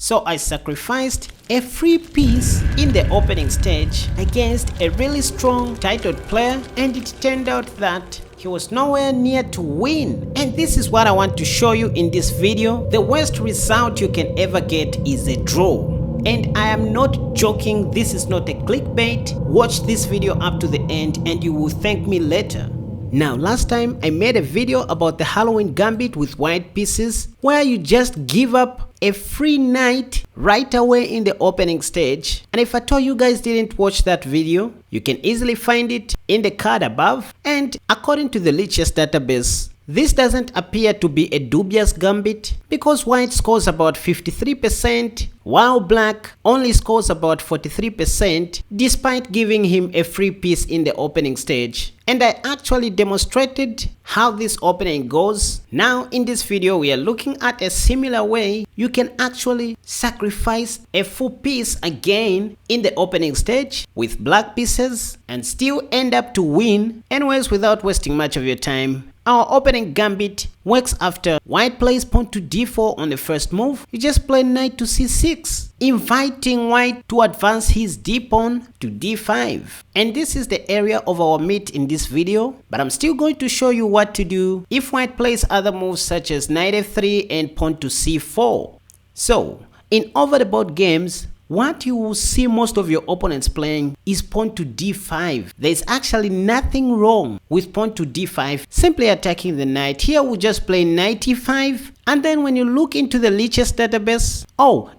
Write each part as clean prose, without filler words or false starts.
So I sacrificed a free piece in the opening stage against a really strong titled player, and it turned out that he was nowhere near to win. And this is what I want to show you in this video. The worst result you can ever get is a draw. And I am not joking, this is not a clickbait. Watch this video up to the end and you will thank me later. Now, last time I made a video about the Halloween gambit with white pieces, where you just give up a free knight right away in the opening stage. And if at all you guys didn't watch that video, you can easily find it in the card above. And according to the Lichess database, this doesn't appear to be a dubious gambit because white scores about 53% while black only scores about 43% despite giving him a free piece in the opening stage. And I actually demonstrated how this opening goes. Now in this video we are looking at a similar way you can actually sacrifice a full piece again in the opening stage with black pieces and still end up to win. Anyways, without wasting much of your time, our opening gambit works after white plays pawn to d4 on the first move. You just play knight to c6, inviting white to advance his d-pawn to d5. And this is the area of our meat in this video, but I'm still going to show you what to do if white plays other moves such as knight f3 and pawn to c4. So, in over-the-board games, what you will see most of your opponents playing is pawn to d5. There's actually nothing wrong with pawn to d5, simply attacking the knight. Here we'll just play knight e5, and then when you look into the Lichess database,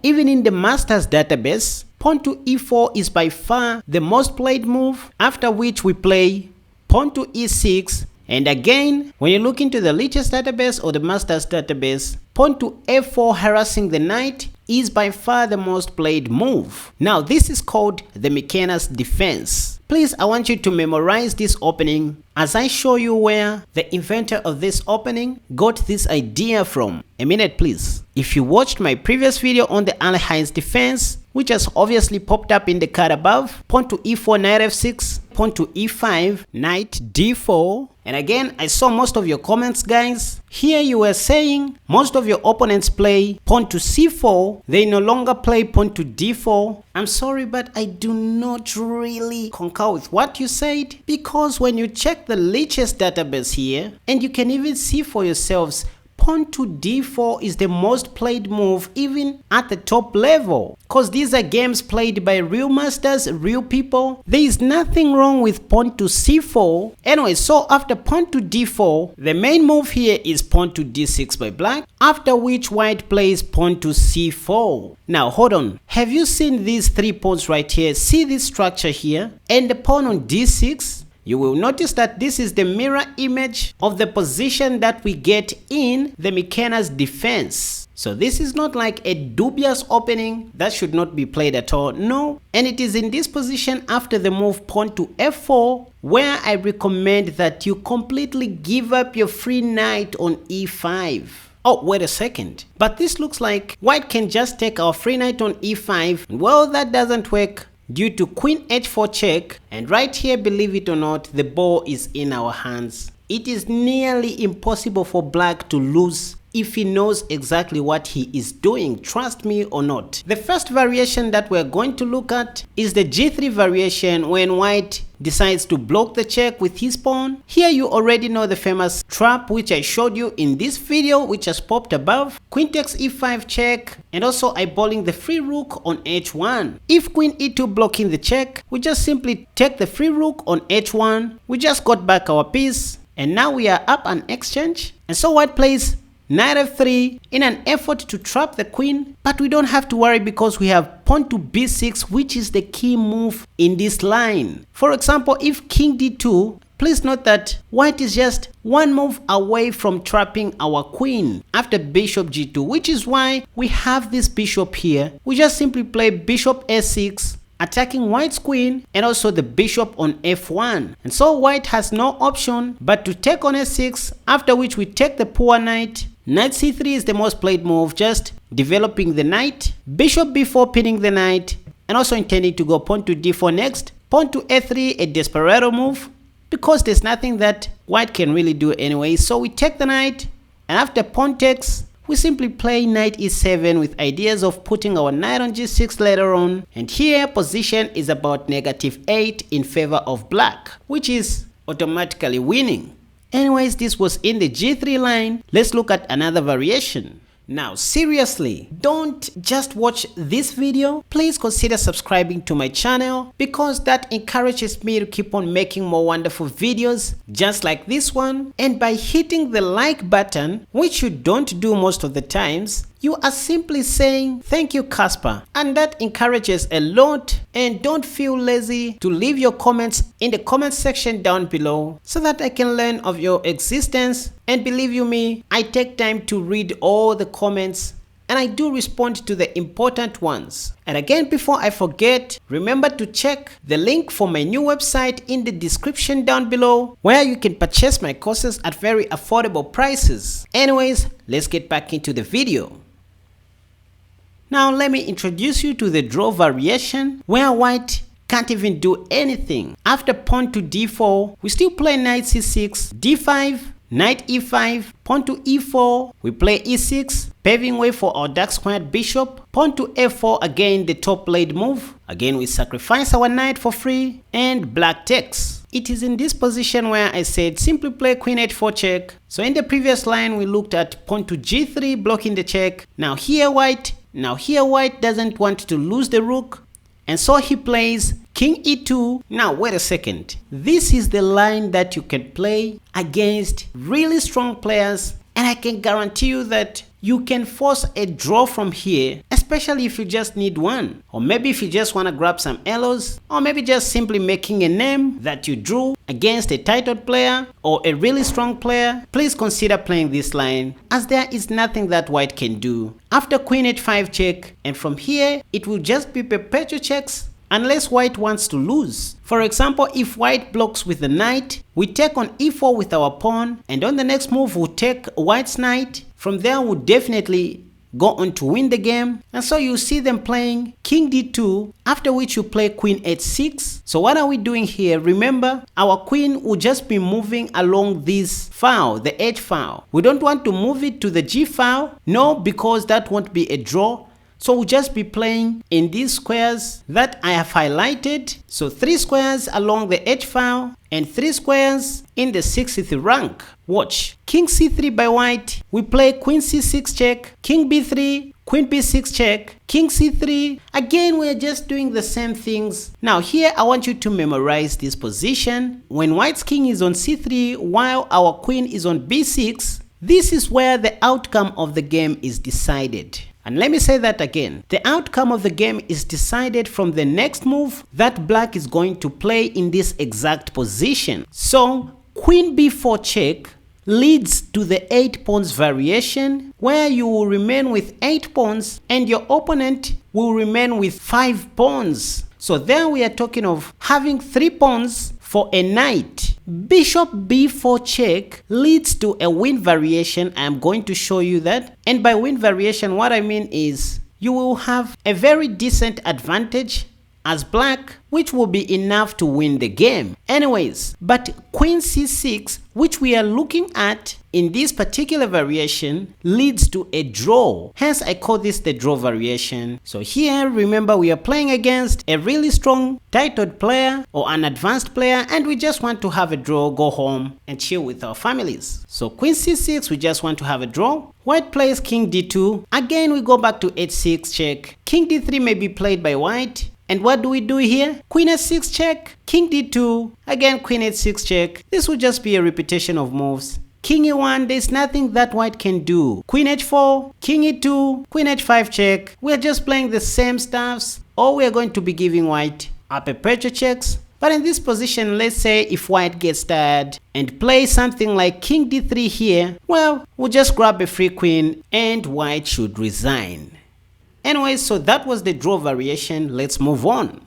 even in the Masters database, pawn to e4 is by far the most played move, after which we play pawn to e6. And again, when you look into the Lichess database or the Masters database, pawn to f4 harassing the knight is by far the most played move. Now this is called the Mikenas Defense. Please, I want you to memorize this opening as I show you where the inventor of this opening got this idea from. A minute please. If you watched my previous video on the Mikenas Defense, which has obviously popped up in the card above, pawn to e4, knight f6, pawn to e5, knight d4. And again, I saw most of your comments, guys. Here you were saying most of your opponents play pawn to c4. They no longer play pawn to d4. I'm sorry, but I do not really concur with what you said, because when you check the Lichess database here, and you can even see for yourselves, pawn to d4 is the most played move even at the top level, because these are games played by real masters, real people. There is nothing wrong with pawn to c4. Anyway, so after pawn to d4, the main move here is pawn to d6 by black, after which white plays pawn to c4. Now hold on, have you seen these three pawns right here? See this structure here and the pawn on d6? You will notice that this is the mirror image of the position that we get in the Mikenas Defense. So this is not like a dubious opening that should not be played at all. No, and it is in this position after the move pawn to f4 where I recommend that you completely give up your free knight on e5. Oh, wait a second. But this looks like white can just take our free knight on e5. Well, that doesn't work due to queen h4 check, and right here, believe it or not, the ball is in our hands. It is nearly impossible for black to lose if he knows exactly what he is doing, trust me or not. The first variation that we're going to look at is the g3 variation, when white decides to block the check with his pawn. Here you already know the famous trap which I showed you in this video, which has popped above. Queen takes e5 check, and also eyeballing the free rook on h1. If queen e2 blocking the check, we just simply take the free rook on h1. We just got back our piece, and now we are up an exchange. And so white plays knight f3 in an effort to trap the queen, but we don't have to worry because we have pawn to b6, which is the key move in this line. For example, if king d2, please note that white is just one move away from trapping our queen after bishop g2, which is why we have this bishop here. We just simply play bishop s6, attacking white's queen, and also the bishop on f1. And so white has no option but to take on s6, after which we take the poor knight. Knight c3 is the most played move, just developing the knight. Bishop b4 pinning the knight, and also intending to go pawn to d4 next. Pawn to a3, a desperado move, because there's nothing that white can really do anyway. So we take the knight, and after pawn takes, we simply play knight e7 with ideas of putting our knight on g6 later on, and here position is about -8 in favor of black, which is automatically winning. Anyways, this was in the g3 line. Let's look at another variation. Now seriously, don't just watch this video, please consider subscribing to my channel because that encourages me to keep on making more wonderful videos just like this one. And by hitting the like button, which you don't do most of the times, you are simply saying thank you Casper, and that encourages a lot. And don't feel lazy to leave your comments in the comment section down below so that I can learn of your existence. And believe you me, I take time to read all the comments and I do respond to the important ones. And again, before I forget, remember to check the link for my new website in the description down below where you can purchase my courses at very affordable prices. Anyways, let's get back into the video. Now let me introduce you to the draw variation where white can't even do anything. After pawn to d4, we still play knight c6, d5, knight e5, pawn to e4, we play e6, paving way for our dark squared bishop, pawn to f4, again the top laid move, again we sacrifice our knight for free, and black takes. It is in this position where I said simply play queen h4 check. So in the previous line we looked at pawn to g3 blocking the check. Now here white doesn't want to lose the rook, and so he plays king e2. Now wait a second, this is the line that you can play against really strong players, and I can guarantee you that you can force a draw from here, especially if you just need one, or maybe if you just want to grab some elbows, or maybe just simply making a name that you drew against a titled player or a really strong player. Please consider playing this line as there is nothing that white can do. After queen h5 check, and from here it will just be perpetual checks unless white wants to lose. For example, if white blocks with the knight, we take on e4 with our pawn, and on the next move we'll take white's knight. From there we'll definitely go on to win the game. And so you see them playing king d2, after which you play queen h6. So what are we doing here? Remember, our queen will just be moving along this file, the h file. We don't want to move it to the g file, no, because that won't be a draw. So we'll just be playing in these squares that I have highlighted. So 3 squares along the h file and 3 squares in the 6th rank. Watch, king c3 by white, we play queen c6 check, king b3, queen b6 check, king c3. Again, we're just doing the same things. Now here I want you to memorize this position. When white's king is on c3 while our queen is on b6, this is where the outcome of the game is decided. And let me say that again, the outcome of the game is decided from the next move that black is going to play in this exact position. So queen b4 check leads to the 8 pawns variation where you will remain with 8 pawns and your opponent will remain with 5 pawns. So there we are talking of having 3 pawns for a knight. Bishop b4 check leads to a win variation. I am going to show you that. And by win variation, what I mean is you will have a very decent advantage as black, which will be enough to win the game. Anyways, but queen c6, which we are looking at in this particular variation, leads to a draw. Hence, I call this the draw variation. So here, remember, we are playing against a really strong titled player or an advanced player, and we just want to have a draw, go home and chill with our families. So queen c6, we just want to have a draw. White plays king d2. Again, we go back to h6 check. King d3 may be played by white. And what do we do here? Queen h6 check, king d2, again queen h6 check. This will just be a repetition of moves. King e1, there's nothing that white can do. Queen h4, king e2, queen h5 check. We're just playing the same stuffs, or we're going to be giving white a perpetual checks. But in this position, let's say if white gets tired and plays something like king d3 here, well, we'll just grab a free queen and white should resign. Anyways, so that was the draw variation. Let's move on.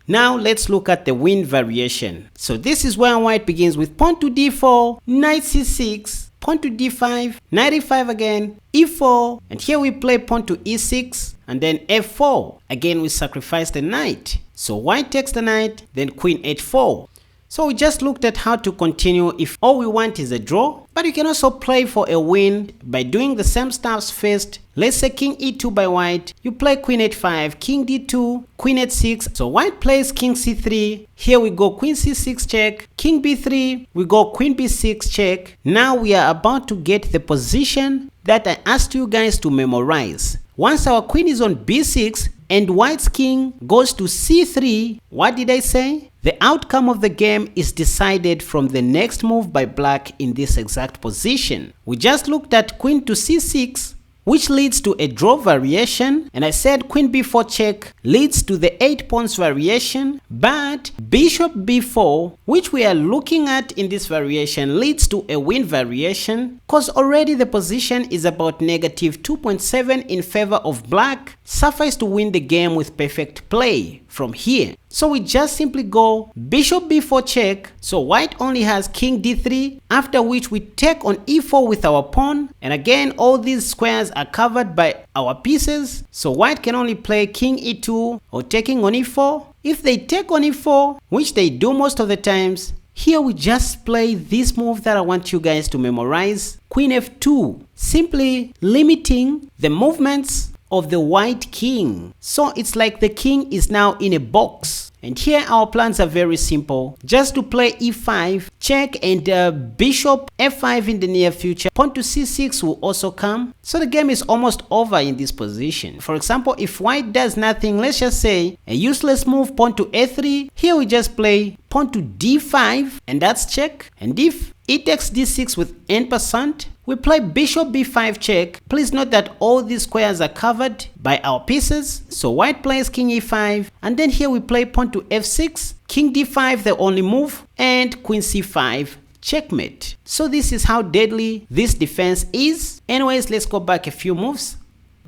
Now let's look at the win variation. So this is where white begins with pawn to d4, knight c6, pawn to d5, knight e5 again, e4, and here we play pawn to e6 and then f4. Again we sacrifice the knight. So white takes the knight, then queen h4. So we just looked at how to continue if all we want is a draw, but you can also play for a win by doing the same stuffs first. Let's say king e2 by white, you play queen h5, king d2, queen h6, so white plays king c3, here we go queen c6 check, king b3, we go queen b6 check. Now we are about to get the position that I asked you guys to memorize. Once our queen is on b6 and white's king goes to c3, what did I say? The outcome of the game is decided from the next move by black in this exact position. We just looked at queen to c6, which leads to a draw variation, and I said queen b4 check leads to the 8 pawns variation, but bishop b4, which we are looking at in this variation, leads to a win variation, because already the position is about negative 2.7 in favor of black. Suffice to win the game with perfect play from here. So we just simply go bishop b4 check, so white only has king d3, after which we take on e4 with our pawn, and again all these squares are covered by our pieces, so white can only play king e2 or taking on e4. If they take on e4, which they do most of the times, here we just play this move that I want you guys to memorize, queen f2, simply limiting the movements of the white king. So it's like the king is now in a box. And here our plans are very simple. Just to play e5, check, and bishop f5 in the near future. Pawn to c6 will also come. So the game is almost over in this position. For example, if white does nothing, let's just say a useless move, pawn to a3. Here we just play pawn to d5, and that's check. And if it takes d6 with n%, we play bishop b5 check. Please note that all these squares are covered by our pieces. So white plays king e5, and then here we play pawn to f6, king d5 the only move, and queen c5 checkmate. So this is how deadly this defense is. Anyways, let's go back a few moves.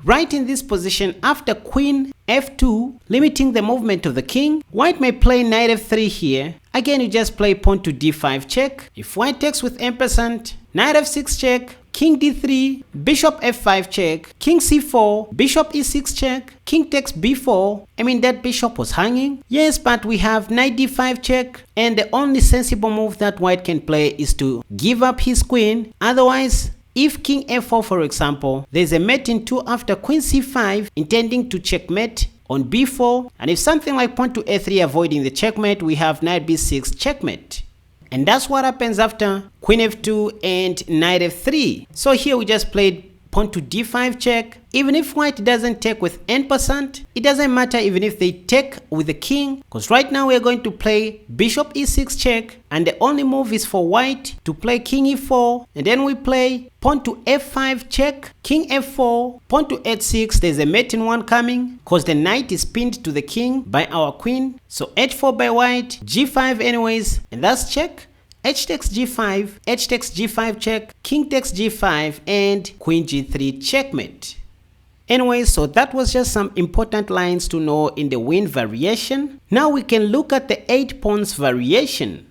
Right in this position, after queen f2, limiting the movement of the king, white may play knight f3 here. Again, you just play pawn to d5 check. If white takes with n%, knight f6 check, king d3, bishop f5 check, king c4, bishop e6 check, king takes b4. I mean, that bishop was hanging. Yes, but we have knight d5 check, and the only sensible move that white can play is to give up his queen. Otherwise, if king f4, for example, there's a mate in 2 after queen c5, intending to checkmate on b4, and if something like pawn to a3 avoiding the checkmate, we have knight b6 checkmate. And that's what happens after queen f2 and knight f3. So here we just played pawn to d5 check. Even if white doesn't take with n%, it doesn't matter even if they take with the king, because right now we are going to play bishop e6 check, and the only move is for white to play king e4, and then we play pawn to f5 check, king f4, pawn to h6. There's a mate in 1 coming because the knight is pinned to the king by our queen. So h4 by white, g5 anyways, and that's check. H takes g5, h takes g5 check, king takes g5, and queen g3 checkmate. Anyway, so that was just some important lines to know in the win variation. Now we can look at the 8 pawns variation.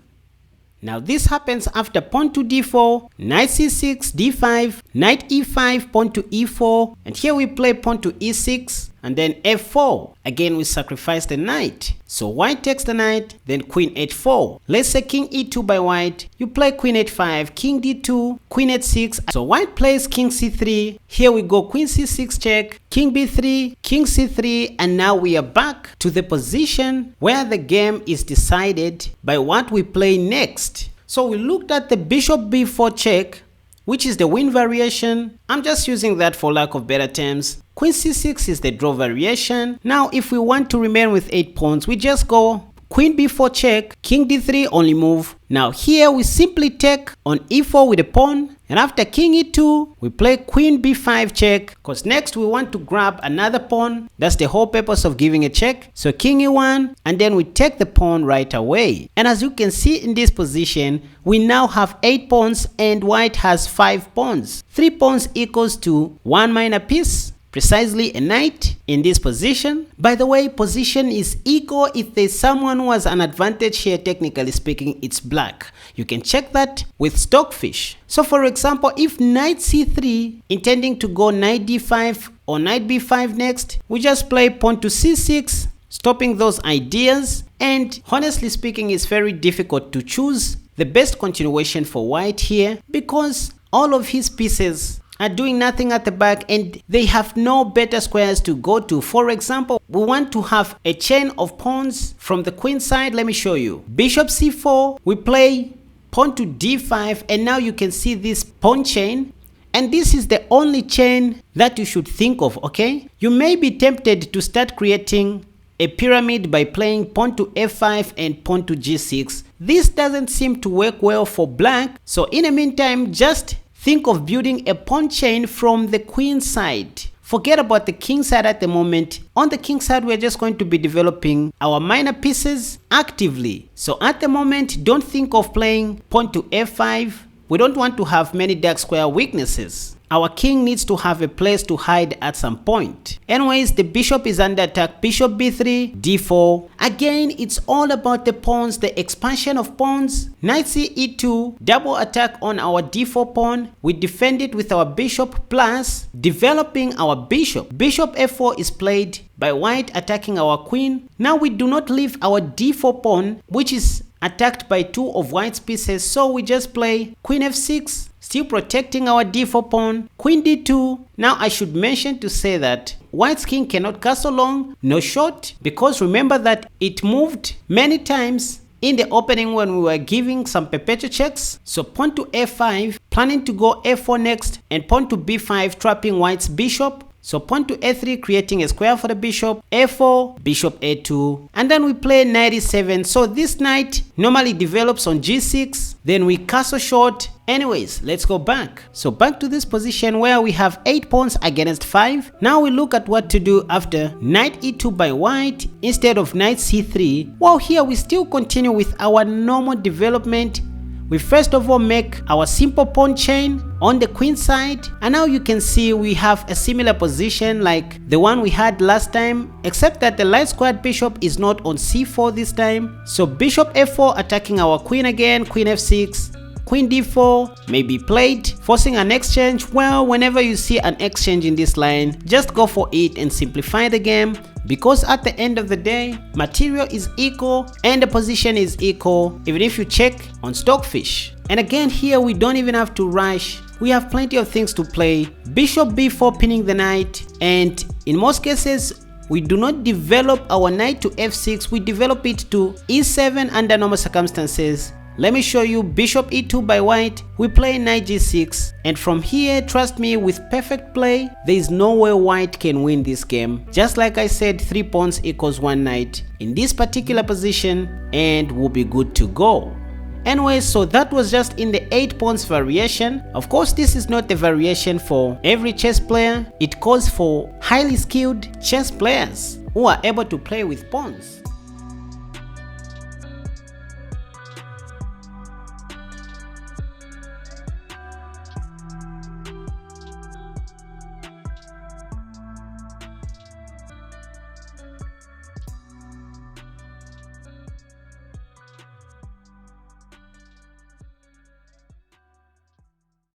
Now this happens after pawn to d4, knight c6, d5, knight e5, pawn to e4, and here we play pawn to e6, and then f4. Again, we sacrifice the knight. So white takes the knight, then queen h4. Let's say king e2 by white. You play queen h5, king d2, queen h6. So white plays king c3. Here we go queen c6 check, king b3, king c3, and now we are back to the position where the game is decided by what we play next. So we looked at the bishop b4 check, which is the win variation. I'm just using that for lack of better terms. Queen c6 is the draw variation. Now if we want to remain with 8 pawns, we just go queen b4 check, king d3 only move. Now here we simply take on e4 with a pawn, and after king e2 we play queen b5 check, because next we want to grab another pawn. That's the whole purpose of giving a check. So king e1, and then we take the pawn right away. And as you can see in this position, we now have 8 pawns and white has 5 pawns. 3 pawns equals to 1 minor piece, precisely a knight in this position. By the way, position is equal. If there's someone who has an advantage here, technically speaking, it's black. You can check that with Stockfish. So for example, if knight c3, intending to go knight d5 or knight b5 next, we just play pawn to c6. stopping those ideas, and honestly speaking, it's very difficult to choose the best continuation for white here because all of his pieces are doing nothing at the back and they have no better squares to go to. For example, we want to have a chain of pawns from the queen side. Let me show you. Bishop c4, we play pawn to d5, and now you can see this pawn chain, and this is the only chain that you should think of, okay? You may be tempted to start creating a pyramid by playing pawn to f5 and pawn to g6. This doesn't seem to work well for black, so in the meantime, just think of building a pawn chain from the queen side. Forget about the king side at the moment. On the king side, we're just going to be developing our minor pieces actively. So at the moment, don't think of playing pawn to f5. We don't want to have many dark square weaknesses. Our king needs to have a place to hide at some point. Anyways, the bishop is under attack. Bishop b3, d4. Again, it's all about the pawns, the expansion of pawns. Knight c e2, double attack on our d4 pawn. We defend it with our bishop plus developing our bishop. Bishop f4 is played by white attacking our queen. Now we do not leave our d4 pawn, which is attacked by two of white's pieces, so we just play queen f6, still protecting our d4 pawn, queen d2. Now I should mention to say that white's king cannot castle long, no short, because remember that it moved many times in the opening when we were giving some perpetual checks. So pawn to f5, planning to go f4 next, and pawn to b5, trapping white's bishop. So pawn to a3, creating a square for the bishop, a4, bishop a2, and then we play knight e7. So this knight normally develops on g6, then we castle short. Anyways, let's go back. So back to this position where we have 8 pawns against 5. Now we look at what to do after knight e2 by white instead of knight c3. Well, here we still continue with our normal development. We first of all make our simple pawn chain on the queen side, and now you can see we have a similar position like the one we had last time, except that the light squared bishop is not on c4 this time. So bishop f4 attacking our queen again, queen f6, queen d4 may be played, forcing an exchange. Well, whenever you see an exchange in this line, just go for it and simplify the game, because at the end of the day, material is equal and the position is equal, even if you check on Stockfish. And again, here we don't even have to rush. We have plenty of things to play. Bishop b4 pinning the knight, and in most cases, we do not develop our knight to f6, we develop it to e7 under normal circumstances. Let me show you. Bishop e2 by white, we play knight g6, and from here, trust me, with perfect play, there is no way white can win this game. Just like I said, 3 pawns equals 1 knight in this particular position, and we'll be good to go. Anyway, so that was just in the 8 pawns variation. Of course, this is not the variation for every chess player. It calls for highly skilled chess players who are able to play with pawns.